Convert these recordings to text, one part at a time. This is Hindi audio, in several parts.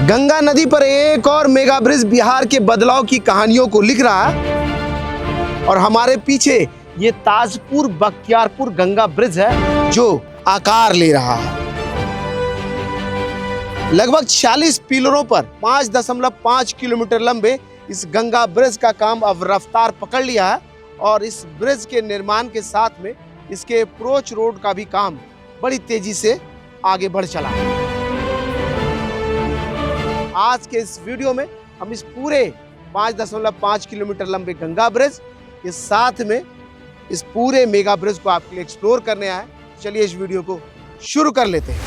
गंगा नदी पर एक और मेगा ब्रिज बिहार के बदलाव की कहानियों को लिख रहा है और हमारे पीछे ये ताजपुर बख्तियारपुर गंगा ब्रिज है जो आकार ले रहा है। लगभग 46 पिलरों पर 5.5 किलोमीटर लंबे इस गंगा ब्रिज का काम अब रफ्तार पकड़ लिया है और इस ब्रिज के निर्माण के साथ में इसके अप्रोच रोड का भी काम बड़ी तेजी से आगे बढ़ चला है। आज के इस वीडियो में हम इस पूरे 5.5 किलोमीटर लंबे गंगा ब्रिज के साथ में इस पूरे मेगा ब्रिज को आपके लिए एक्सप्लोर करने आए। चलिए इस वीडियो को शुरू कर लेते हैं।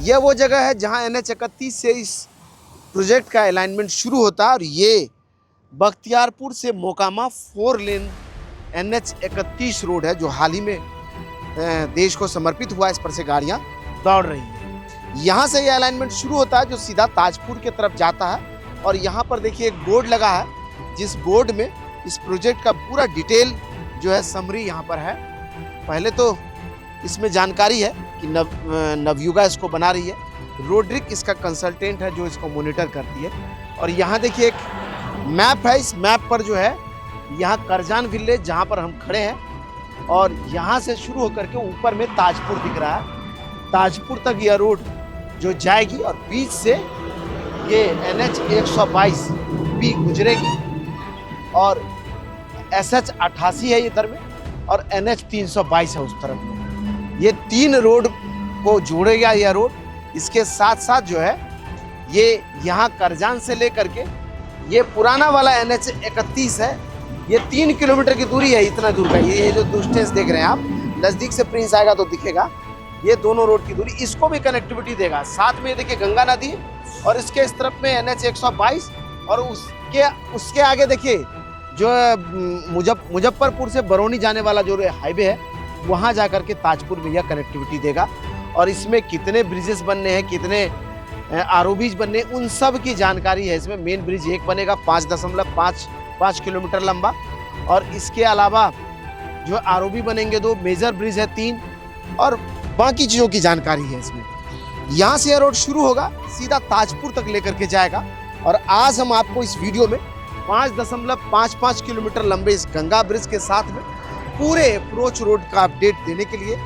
यह वो जगह है जहां NH31 से इस प्रोजेक्ट का अलाइनमेंट शुरू होता है और ये बख्तियारपुर से मोकामा 4 लेन NH31 रोड है जो हाल ही में देश को समर्पित हुआ। इस पर से गाड़ियां दौड़ रही हैं। यहाँ से ये अलाइनमेंट शुरू होता है जो सीधा ताजपुर की तरफ जाता है और यहाँ पर देखिए एक बोर्ड लगा है जिस बोर्ड में इस प्रोजेक्ट का पूरा डिटेल जो है समरी यहाँ पर है। पहले तो इसमें जानकारी है कि नवयुगा इसको बना रही है। रोड्रिक इसका कंसल्टेंट है जो इसको मॉनिटर करती है। और यहाँ देखिए एक मैप है। इस मैप पर जो है यहाँ करजान विलेज जहाँ पर हम खड़े हैं और यहाँ से शुरू होकर के ऊपर में ताजपुर दिख रहा है। ताजपुर तक यह रोड जो जाएगी और बीच से ये NH122 भी गुजरेगी और SH88 है इधर में और NH322 है उस तरफ में। ये 3 रोड को जोड़ेगा यह रोड। इसके साथ साथ जो है ये यहाँ करजान से लेकर के ये पुराना वाला NH31 है। ये 3 किलोमीटर की दूरी है। इतना दूर का ये जो डिस्टेंस देख रहे हैं आप, नज़दीक से प्रिंस आएगा तो दिखेगा। ये दोनों रोड की दूरी इसको भी कनेक्टिविटी देगा। साथ में देखिए गंगा नदी और इसके इस तरफ में NH122 और उसके आगे देखिए जो मुजफ्फरपुर से बरौनी जाने वाला जो हाईवे है वहाँ जा कर के ताजपुर में यह कनेक्टिविटी देगा। और इसमें कितने ब्रिजेस बनने हैं, कितने ROBs बनने, उन सब की जानकारी है इसमें। मेन ब्रिज एक बनेगा 5.5 किलोमीटर लंबा और इसके अलावा जो ROB बनेंगे 2, मेजर ब्रिज है 3 और बाकी चीज़ों की जानकारी है इसमें। यहाँ से यह रोड शुरू होगा सीधा ताजपुर तक लेकर के जाएगा। और आज हम आपको इस वीडियो में 5.55 किलोमीटर लंबे इस गंगा ब्रिज के साथ में पूरे अप्रोच रोड का अपडेट देने के लिए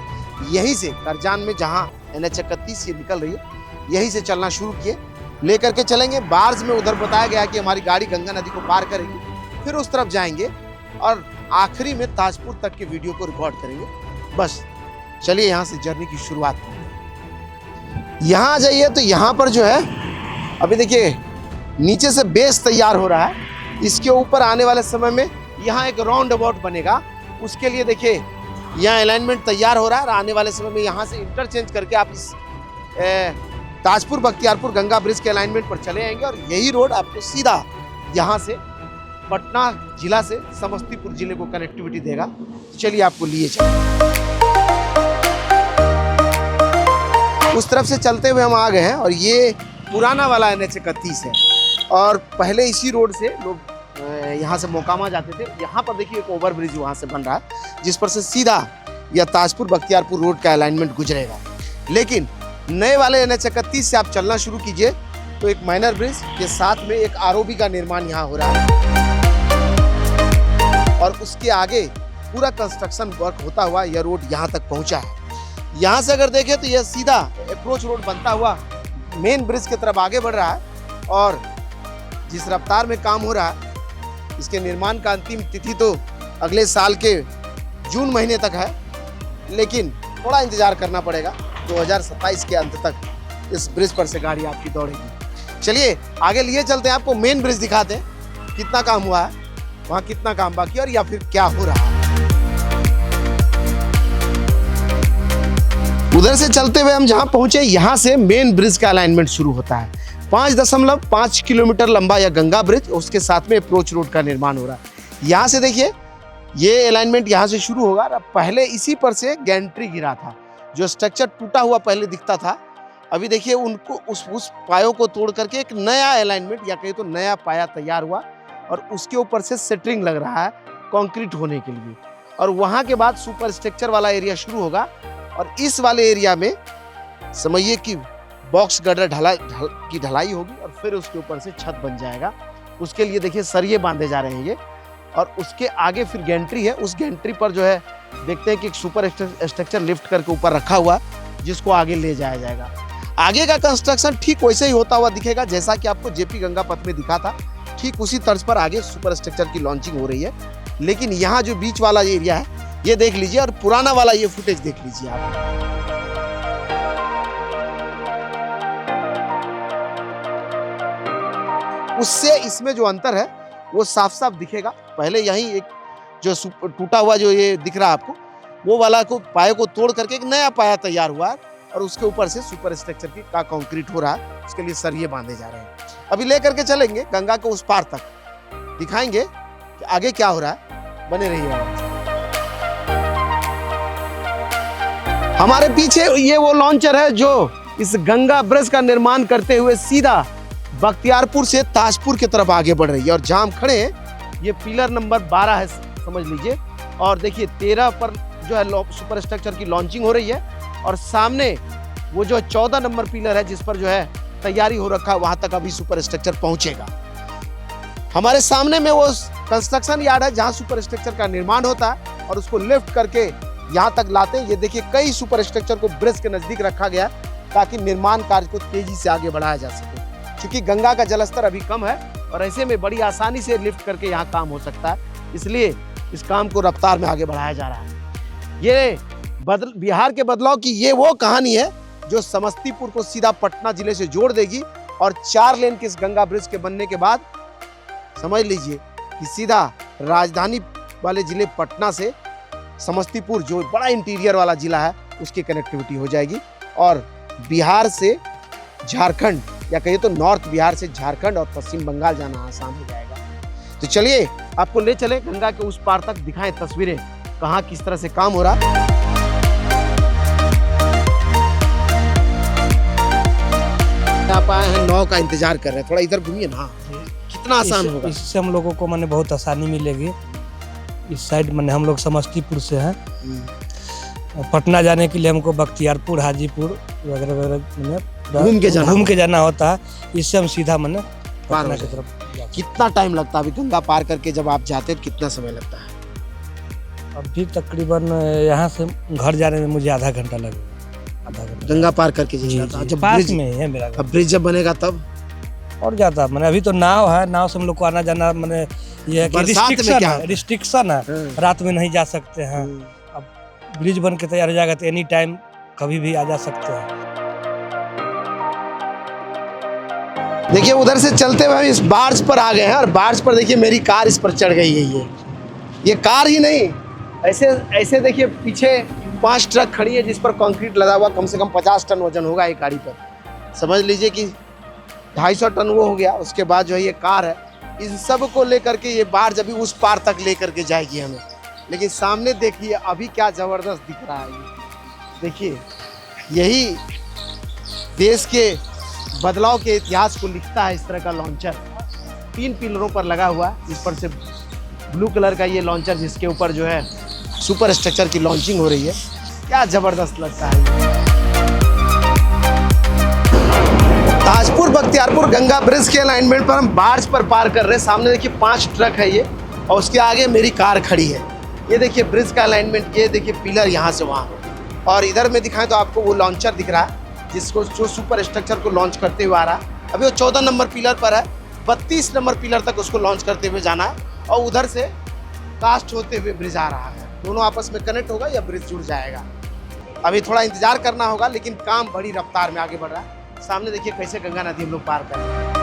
यहीं से करजान में जहाँ NH31 से निकल रही है यहीं से चलना शुरू किए। लेकर के चलेंगे बार्ज में। उधर बताया गया कि हमारी गाड़ी गंगा नदी को पार करेगी, फिर उस तरफ जाएंगे और आखिरी में ताजपुर तक के वीडियो को रिकॉर्ड करेंगे। बस चलिए यहाँ से जर्नी की शुरुआत करते हैं। यहाँ आ जाइए तो यहाँ पर जो है अभी देखिए नीचे से बेस तैयार हो रहा है। इसके ऊपर आने वाले समय में यहाँ एक राउंड अबाउट बनेगा। उसके लिए देखिए यहाँ अलाइनमेंट तैयार हो रहा है और आने वाले समय में यहाँ से इंटरचेंज करके आप इस ताजपुर बख्तियारपुर गंगा ब्रिज के अलाइनमेंट पर चले आएंगे और यही रोड आपको सीधा यहाँ से पटना जिला से समस्तीपुर जिले को कनेक्टिविटी देगा। चलिए आपको लिए चलें। उस तरफ से चलते हुए हम आ गए हैं और ये पुराना वाला NH31 है और पहले इसी रोड से लोग यहाँ से मोकामा जाते थे। यहाँ पर देखिए एक ओवर ब्रिज वहाँ से बन रहा है जिस पर से सीधा यह ताजपुर बख्तियारपुर रोड का अलाइनमेंट गुजरेगा। लेकिन नए वाले NH31 से आप चलना शुरू कीजिए तो एक माइनर ब्रिज के साथ में एक ROB का निर्माण यहाँ हो रहा है और उसके आगे पूरा कंस्ट्रक्शन वर्क होता हुआ यह रोड यहाँ तक पहुँचा है। यहाँ से अगर देखें तो यह सीधा अप्रोच रोड बनता हुआ मेन ब्रिज की तरफ आगे बढ़ रहा है और जिस रफ्तार में काम हो रहा है इसके निर्माण का अंतिम तिथि तो अगले साल के जून महीने तक है। लेकिन थोड़ा इंतजार करना पड़ेगा। 2027 के अंत तक इस ब्रिज पर से गाड़ी आपकी दौड़ेगी। चलिए आगे लिए चलते हैं, आपको मेन ब्रिज दिखाते हैं कितना काम हुआ है, वहाँ कितना काम बाकी और या फिर क्या हो रहा है। उधर से चलते हुए हम जहाँ पहुँचे यहाँ से मेन ब्रिज का अलाइनमेंट शुरू होता है। 5.5 किलोमीटर लंबा यह गंगा ब्रिज, उसके साथ में अप्रोच रोड का निर्माण हो रहा है। यहाँ से देखिए ये अलाइनमेंट यहाँ से शुरू होगा। पहले इसी पर से गैंट्री गिरा था, जो स्ट्रक्चर टूटा हुआ पहले दिखता था। अभी देखिए उनको उस पायों को तोड़ करके एक नया अलाइनमेंट या कहीं तो नया पाया तैयार हुआ और उसके ऊपर से सेटरिंग लग रहा है कंक्रीट होने के लिए। और वहाँ के बाद सुपर स्ट्रक्चर वाला एरिया शुरू होगा और इस वाले एरिया में समझिए कि बॉक्स गर्डर की ढलाई होगी और फिर उसके ऊपर से छत बन जाएगा। उसके लिए देखिए सरिये बांधे जा रहे हैं ये, और उसके आगे फिर गैंट्री है। उस गैंट्री पर जो है देखते हैं कि एक सुपर स्ट्रक्चर लिफ्ट करके ऊपर रखा हुआ है जिसको आगे ले जाया जाएगा। आगे का कंस्ट्रक्शन ठीक वैसे ही होता हुआ दिखेगा जैसा कि आपको जेपी गंगा पथ में दिखा था। ठीक उसी तर्ज पर आगे सुपर स्ट्रक्चर की लॉन्चिंग हो रही है। लेकिन यहाँ जो बीच वाला एरिया है ये देख लीजिए और पुराना वाला ये फुटेज देख लीजिए आप। उससे इसमें जो अंतर है वो साफ साफ दिखेगा। पहले यहीं एक जो टूटा हुआ जो ये दिख रहा है आपको, वो वाला को पाए को तोड़ करके एक नया पाया तैयार हुआ है और उसके ऊपर से सुपर स्ट्रक्चर की का कंक्रीट हो रहा है। उसके लिए सरिये बांधे जा रहे हैं। अभी ले करके चलेंगे गंगा को उस पार तक, दिखाएंगे कि आगे क्या हो रहा है। बने रहिए। हमारे पीछे ये वो लॉन्चर है जो इस गंगा ब्रिज का निर्माण करते हुए सीधा बख्तियारपुर से ताजपुर की तरफ आगे बढ़ रही है। और जहां हम खड़े हैं ये पिलर नंबर 12 है समझ लीजिए। और देखिए 13 पर जो है सुपर स्ट्रक्चर की लॉन्चिंग हो रही है और सामने वो जो 14 नंबर पिलर है जिस पर जो है तैयारी हो रखा है, वहां तक अभी सुपर स्ट्रक्चर पहुंचेगा। हमारे सामने में वो कंस्ट्रक्शन यार्ड है जहां सुपर स्ट्रक्चर का निर्माण होता है और उसको लिफ्ट करके यहाँ तक लाते हैं। ये देखिए कई सुपर स्ट्रक्चर को ब्रिज के नजदीक रखा गया ताकि निर्माण कार्य को तेजी से आगे बढ़ाया जा सके। क्योंकि गंगा का जलस्तर अभी कम है और ऐसे में बड़ी आसानी से लिफ्ट करके यहाँ काम हो सकता है, इसलिए इस काम को रफ्तार में आगे बढ़ाया जा रहा है। ये बिहार के बदलाव की ये वो कहानी है जो समस्तीपुर को सीधा पटना जिले से जोड़ देगी और 4 लेन के इस गंगा ब्रिज के बनने के बाद समझ लीजिए कि सीधा राजधानी वाले जिले पटना से समस्तीपुर जो बड़ा इंटीरियर वाला जिला है उसकी कनेक्टिविटी हो जाएगी और बिहार से झारखंड या कहिए तो नॉर्थ बिहार से झारखंड और पश्चिम बंगाल जाना आसान हो जाएगा। तो चलिए आपको ले चले गंगा के उस पार तक, दिखाएं तस्वीरें कहाँ किस तरह से काम हो रहा है। आप आए हैं, नाव का इंतजार कर रहे हैं, थोड़ा इधर घूमिए ना। कितना आसान होगा? इससे हम लोगों को माने बहुत आसानी मिलेगी। इस साइड माने हम लोग समस्तीपुर से हैं, पटना जाने के लिए हमको बख्तियारपुर, हाजीपुर वगैरह वगैरह घूम के जाना होता है। इससे हम सीधा माने पटना की तरफ। कितना टाइम लगता है अभी गंगा पार करके जब आप जाते हैं, कितना समय लगता है? अभी तकरीबन यहाँ से घर जाने में मुझे आधा घंटा लगेगा। आधा घंटा गंगा पार करके जाइएगा। जब पास में है मेरा अब ब्रिज जब बनेगा तब और ज्यादा मैंने अभी तो नाव है, नाव से हम लोग को आना जाना मैंने ये रिस्ट्रिक्शन है, रात में नहीं जा सकते हैं। अब ब्रिज बन के तैयार हो जाएगा तो एनी टाइम कभी भी आ जा सकते हैं। देखिए उधर से चलते हुए इस बार्ज पर आ गए हैं और बार्ज पर देखिए मेरी कार इस पर चढ़ गई है। ये कार ही नहीं, ऐसे देखिए पीछे 5 ट्रक खड़ी है जिस पर कंक्रीट लगा हुआ। कम से कम 50 टन वजन होगा एक गाड़ी पर। समझ लीजिए कि 250 टन वो हो गया। उसके बाद जो है ये कार है, इन सब को लेकर के ये बार्ज अभी उस पार तक लेकर के जाएगी हमें। लेकिन सामने देखिए अभी क्या जबरदस्त दिख रहा है। देखिए यही देश के बदलाव के इतिहास को लिखता है। इस तरह का लॉन्चर 3 पिलरों पर लगा हुआ है। इस पर से ब्लू कलर का ये लॉन्चर जिसके ऊपर जो है सुपर स्ट्रक्चर की लॉन्चिंग हो रही है, क्या जबरदस्त लगता है। ताजपुर बख्तियारपुर गंगा ब्रिज के अलाइनमेंट पर हम बार्ज पर पार कर रहे हैं। सामने देखिए 5 ट्रक है ये और उसके आगे मेरी कार खड़ी है। ये देखिए ब्रिज का अलाइनमेंट, ये देखिए पिलर यहाँ से वहाँ, और इधर में दिखाएं तो आपको वो लॉन्चर दिख रहा है जिसको जो सुपर स्ट्रक्चर को लॉन्च करते हुए आ रहा है। अभी वो 14 नंबर पिलर पर है, 32 नंबर पिलर तक उसको लॉन्च करते हुए जाना है और उधर से कास्ट होते हुए ब्रिज आ रहा है। दोनों आपस में कनेक्ट होगा या ब्रिज जुड़ जाएगा। अभी थोड़ा इंतजार करना होगा लेकिन काम बड़ी रफ्तार में आगे बढ़ रहा है। सामने देखिए कैसे गंगा नदी हम लोग पार कर रहे हैं।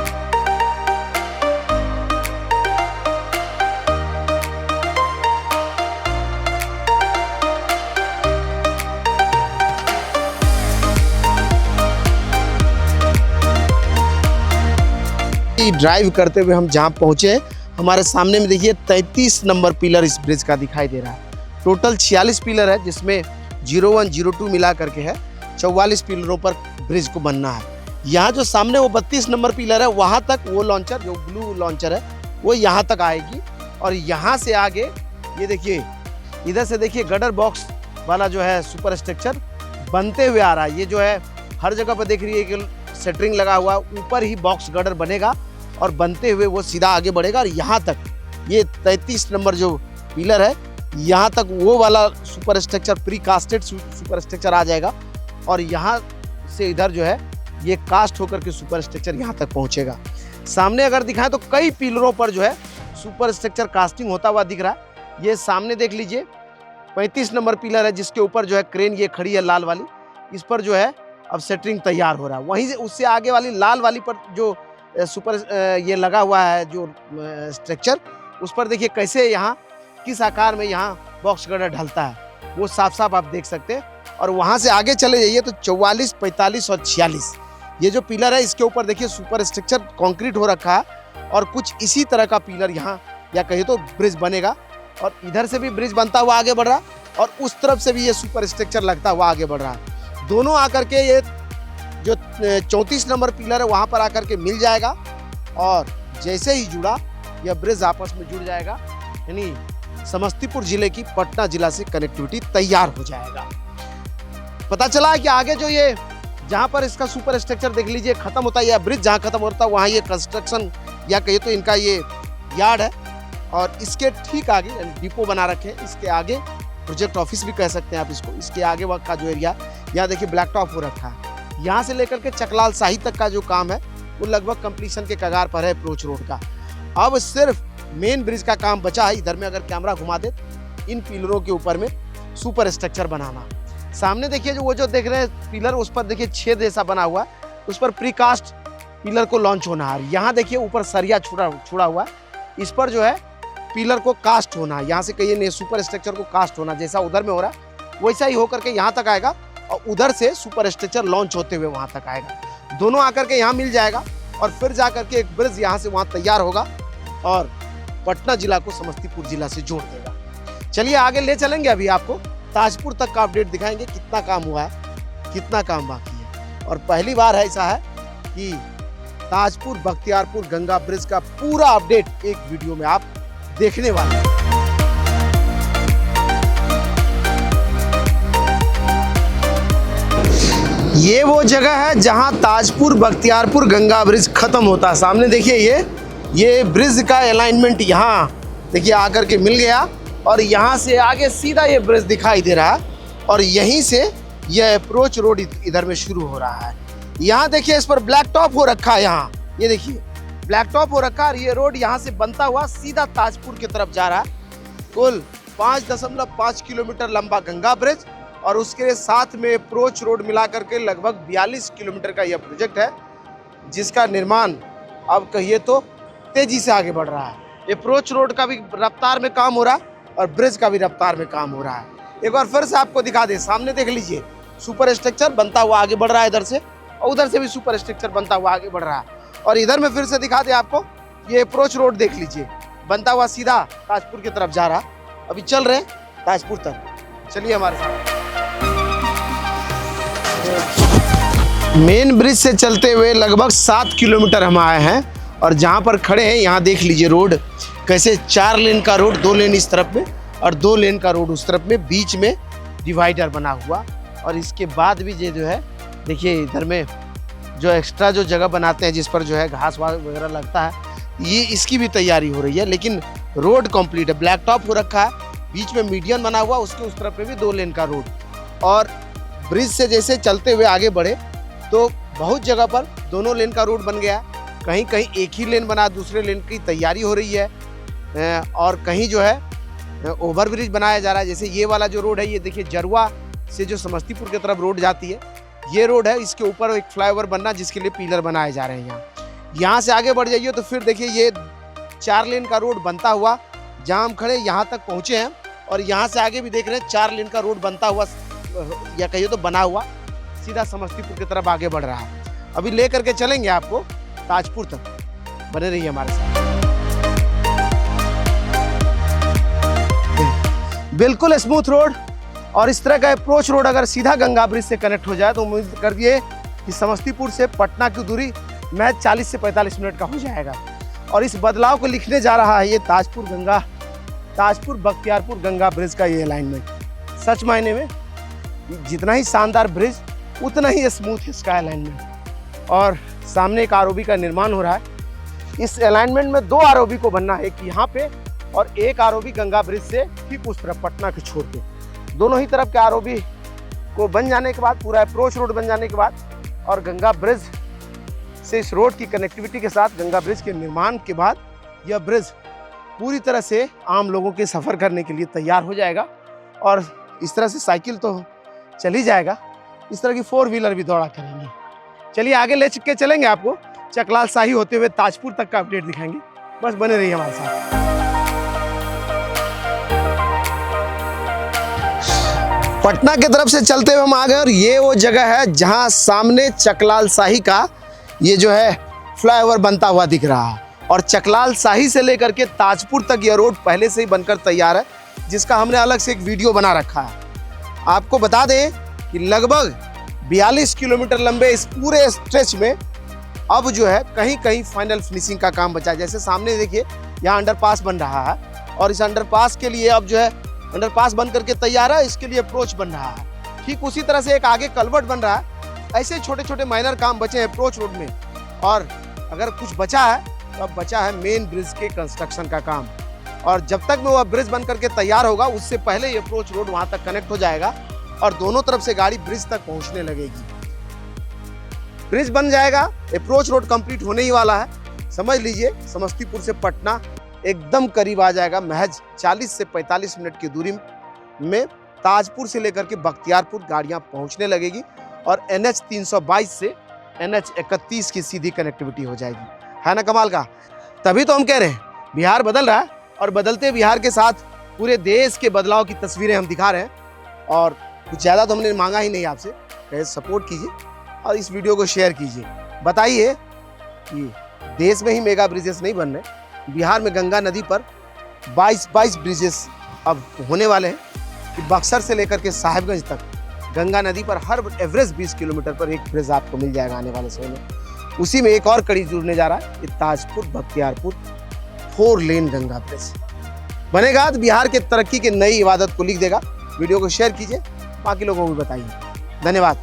ड्राइव करते हुए हम जहाँ पहुँचे हमारे सामने में देखिए 33 नंबर पिलर इस ब्रिज का दिखाई दे रहा है। टोटल 46 पिलर है जिसमें 01, 02 मिला करके है। 44 पिलरों पर ब्रिज को बनना है। यहाँ जो सामने वो 32 नंबर पिलर है वहाँ तक वो लॉन्चर जो ब्लू लॉन्चर है वो यहाँ तक आएगी और यहाँ से आगे ये देखिए इधर से देखिए गडर बॉक्स वाला जो है सुपर स्ट्रक्चर बनते हुए आ रहा है। ये जो है हर जगह पर देख रही है कि सेटरिंग लगा हुआ, ऊपर ही बॉक्स गडर बनेगा और बनते हुए वो सीधा आगे बढ़ेगा। और यहाँ तक ये 33 नंबर जो पिलर है, यहाँ तक वो वाला super structure pre casted super structure आ जाएगा। और यहाँ से इधर जो है ये कास्ट होकर के सुपर स्ट्रक्चर यहाँ तक पहुँचेगा। सामने अगर दिखाएं तो कई पिलरों पर जो है सुपर स्ट्रक्चर कास्टिंग होता हुआ दिख रहा है। ये सामने देख लीजिए 35 नंबर पिलर है, जिसके ऊपर जो है क्रेन ये खड़ी है लाल वाली, इस पर जो है अब सेटरिंग तैयार हो रहा है। वहीं से उससे आगे वाली लाल वाली पर जो सुपर ये लगा हुआ है जो स्ट्रक्चर, उस पर देखिए कैसे यहाँ किस आकार में यहाँ बॉक्स गर्डर ढलता है, वो साफ साफ आप देख सकते हैं। और वहाँ से आगे चले जाइए तो 44, 45 और 46 ये जो पिलर है, इसके ऊपर देखिए सुपर स्ट्रक्चर कंक्रीट हो रखा है। और कुछ इसी तरह का पिलर यहाँ या कहिए तो ब्रिज बनेगा। और इधर से भी ब्रिज बनता हुआ आगे बढ़ रहा और उस तरफ से भी ये सुपर स्ट्रक्चर लगता हुआ आगे बढ़ रहा है। दोनों आकर के ये जो 34 नंबर पिलर है वहाँ पर आकर के मिल जाएगा। और जैसे ही जुड़ा यह ब्रिज आपस में जुड़ जाएगा, यानी समस्तीपुर जिले की पटना जिला से कनेक्टिविटी तैयार हो जाएगा। पता चला है कि आगे जो ये जहाँ पर इसका सुपर स्ट्रक्चर देख लीजिए खत्म होता है, या ब्रिज जहाँ खत्म होता है वहाँ ये कंस्ट्रक्शन या कहिए तो इनका ये यार्ड है। और इसके ठीक आगे डिपो बना रखे हैं, इसके आगे प्रोजेक्ट ऑफिस भी कह सकते हैं आप इसको। इसके आगे वक्त का जो एरिया यहाँ देखिए ब्लैक टॉप हो रखा है। यहाँ से लेकर के चकलाल शाही तक का जो काम है वो लगभग कंप्लीशन के कगार पर है अप्रोच रोड का। अब सिर्फ मेन ब्रिज का काम बचा है। इधर में अगर कैमरा घुमा दे इन पिलरों के ऊपर में सुपर स्ट्रक्चर बनाना। सामने देखिए जो वो जो देख रहे हैं पिलर, उस पर देखिए छेद जैसा बना हुआ है, उस पर प्रीकास्ट पिलर को लॉन्च होना है। यहाँ देखिए ऊपर सरिया छुड़ा हुआ है, इस पर जो है पिलर को कास्ट होना है। यहाँ से कहिए नहीं सुपर स्ट्रक्चर को कास्ट होना, जैसा उधर में हो रहा है वैसा ही होकर के यहाँ तक आएगा और उधर से सुपर स्ट्रक्चर लॉन्च होते हुए वहाँ तक आएगा। दोनों आकर के यहाँ मिल जाएगा और फिर जाकर के एक ब्रिज यहाँ से वहाँ तैयार होगा और पटना जिला को समस्तीपुर जिला से जोड़ देगा। चलिए आगे ले चलेंगे, अभी आपको ताजपुर तक का अपडेट दिखाएंगे, कितना काम हुआ है, कितना काम बाकी है। और पहली बार ऐसा है कि ताजपुर बख्तियारपुर गंगा ब्रिज का पूरा अपडेट एक वीडियो में आप देखने वाले हैं। ये वो जगह है जहां ताजपुर बख्तियारपुर गंगा ब्रिज खत्म होता है। सामने देखिए ये ब्रिज का अलाइनमेंट यहाँ देखिए आकर के मिल गया और यहाँ से आगे सीधा ये ब्रिज दिखाई दे रहा है और यहीं से ये अप्रोच रोड इधर में शुरू हो रहा है। यहाँ देखिए इस पर ब्लैक टॉप हो रखा है, यहाँ ये देखिए ब्लैक टॉप हो रखा है और ये रोड यहाँ से बनता हुआ सीधा ताजपुर की तरफ जा रहा है। कुल 5.5 किलोमीटर लंबा गंगा ब्रिज और उसके साथ में अप्रोच रोड मिलाकर के लगभग 42 किलोमीटर का यह प्रोजेक्ट है, जिसका निर्माण अब कहिए तो तेजी से आगे बढ़ रहा है। अप्रोच रोड का भी रफ्तार में काम हो रहा है और ब्रिज का भी रफ्तार में काम हो रहा है। एक बार फिर से आपको दिखा दें, सामने देख लीजिए सुपर स्ट्रक्चर बनता हुआ आगे बढ़ रहा है इधर से, और उधर से भी सुपर स्ट्रक्चर बनता हुआ आगे बढ़ रहा है। और इधर में फिर से दिखा दें आपको, ये अप्रोच रोड देख लीजिए बनता हुआ सीधा ताजपुर की तरफ जा रहा। अभी चल रहे हैं ताजपुर तक, चलिए हमारे साथ। मेन ब्रिज से चलते हुए लगभग 7 किलोमीटर हम आए हैं और जहाँ पर खड़े हैं यहाँ देख लीजिए रोड कैसे 4 लेन का रोड, 2 लेन इस तरफ में और 2 लेन का रोड उस तरफ में, बीच में डिवाइडर बना हुआ। और इसके बाद भी ये जो है देखिए इधर में जो एक्स्ट्रा जो जगह बनाते हैं जिस पर जो है घास वगैरह लगता है, ये इसकी भी तैयारी हो रही है। लेकिन रोड कंप्लीट है, ब्लैक टॉप हो रखा है, बीच में मीडियन बना हुआ, उसके उस तरफ पे भी 2 लेन का रोड। और ब्रिज से जैसे चलते हुए आगे बढ़े तो बहुत जगह पर दोनों लेन का रोड बन गया, कहीं कहीं एक ही लेन बना, दूसरे लेन की तैयारी हो रही है और कहीं जो है ओवर ब्रिज बनाया जा रहा है। जैसे ये वाला जो रोड है ये देखिए जरुआ से जो समस्तीपुर की तरफ रोड जाती है, ये रोड है, इसके ऊपर एक फ्लाईओवर बनना जिसके लिए पिलर बनाए जा रहे हैं। यहाँ से आगे बढ़ जाइए तो फिर देखिए ये 4 लेन का रोड बनता हुआ जहाँ हम खड़े यहाँ तक पहुँचे हैं और यहाँ से आगे भी देख रहे हैं 4 लेन का रोड बनता हुआ या कहिए तो बना हुआ सीधा समस्तीपुर की तरफ आगे बढ़ रहा है। अभी ले करके चलेंगे आपको ताजपुर तक, बने रहिए हमारे साथ। बिल्कुल स्मूथ रोड और इस तरह का अप्रोच रोड अगर सीधा गंगा ब्रिज से कनेक्ट हो जाए तो उम्मीद करिए कि समस्तीपुर से पटना की दूरी महज 40 से 45 मिनट का हो जाएगा। और इस बदलाव को लिखने जा रहा है ये ताजपुर गंगा ताजपुर बख्तियारपुर गंगा ब्रिज का ये अलाइनमेंट। सच मायने में जितना ही शानदार ब्रिज उतना ही स्मूथ इसका अलाइनमेंट। और सामने एक आरओबी का निर्माण हो रहा है। इस अलाइनमेंट में 2 आरओबी को बनना है, एक यहाँ पे और एक आरओबी गंगा ब्रिज से ठीक उस तरफ पटना के छोर पे। दोनों ही तरफ के आरओबी को बन जाने के बाद, पूरा अप्रोच रोड बन जाने के बाद और गंगा ब्रिज से इस रोड की कनेक्टिविटी के साथ गंगा ब्रिज के निर्माण के बाद यह ब्रिज पूरी तरह से आम लोगों के सफ़र करने के लिए तैयार हो जाएगा। और इस तरह से साइकिल तो चल ही जाएगा, इस तरह की 4 व्हीलर भी दौड़ा करेंगे। चलिए आगे ले के चलेंगे, आपको चकलाल शाही होते हुए ताजपुर तक का अपडेट दिखाएंगे। बस बने रहिए हमारे साथ। पटना की तरफ से चलते हुए हम आ गए और ये वो जगह है जहां सामने चकलाल शाही का ये जो है फ्लाईओवर बनता हुआ दिख रहा है। और चकलाल शाही से लेकर के ताजपुर तक यह रोड पहले से ही बनकर तैयार है, जिसका हमने अलग से एक वीडियो बना रखा है। आपको बता दें कि लगभग 42 किलोमीटर लंबे इस पूरे स्ट्रेच में अब जो है कहीं कहीं फाइनल फिनिशिंग का काम बचा है। जैसे सामने देखिए यहाँ अंडरपास बन रहा है और इस अंडरपास के लिए अब जो है अंडरपास बन करके तैयार है, इसके लिए अप्रोच बन रहा है। ठीक उसी तरह से एक आगे कलवर्ट बन रहा है। ऐसे छोटे छोटे माइनर काम बचे हैं अप्रोच रोड में। और अगर कुछ बचा है तो अब बचा है मेन ब्रिज के कंस्ट्रक्शन का काम। और जब तक में वो ब्रिज बन करके तैयार होगा उससे पहले ये अप्रोच रोड वहां तक कनेक्ट हो जाएगा और दोनों तरफ से गाड़ी ब्रिज तक पहुंचने लगेगी। ब्रिज बन जाएगा, अप्रोच रोड कंप्लीट होने ही वाला है। समझ लीजिए समस्तीपुर से पटना एकदम करीब आ जाएगा। महज 40 से 45 मिनट की दूरी में ताजपुर से लेकर के बख्तियारपुर गाड़ियां पहुंचने लगेगी और NH 322 से NH 31 की सीधी कनेक्टिविटी हो जाएगी। है ना कमाल का? तभी तो हम कह रहे हैं बिहार बदल रहा है और बदलते बिहार के साथ पूरे देश के बदलाव की तस्वीरें हम दिखा रहे हैं। और कुछ ज़्यादा तो हमने मांगा ही नहीं आपसे, कहे सपोर्ट कीजिए और इस वीडियो को शेयर कीजिए। बताइए कि देश में ही मेगा ब्रिजेस नहीं बन रहे, बिहार में गंगा नदी पर 22 ब्रिजेस अब होने वाले हैं कि बक्सर से लेकर के साहिबगंज तक गंगा नदी पर हर एवरेज 20 किलोमीटर पर एक ब्रिज आपको मिल जाएगा आने वाले समय में। उसी में एक और कड़ी जुड़ने जा रहा है, ये ताजपुर बख्तियारपुर 4 लेन गंगा ब्रिज बनेगा तो बिहार के तरक्की की नई इबादत को लिख देगा। वीडियो को शेयर कीजिए, बाकी लोगों को भी बताइए। धन्यवाद।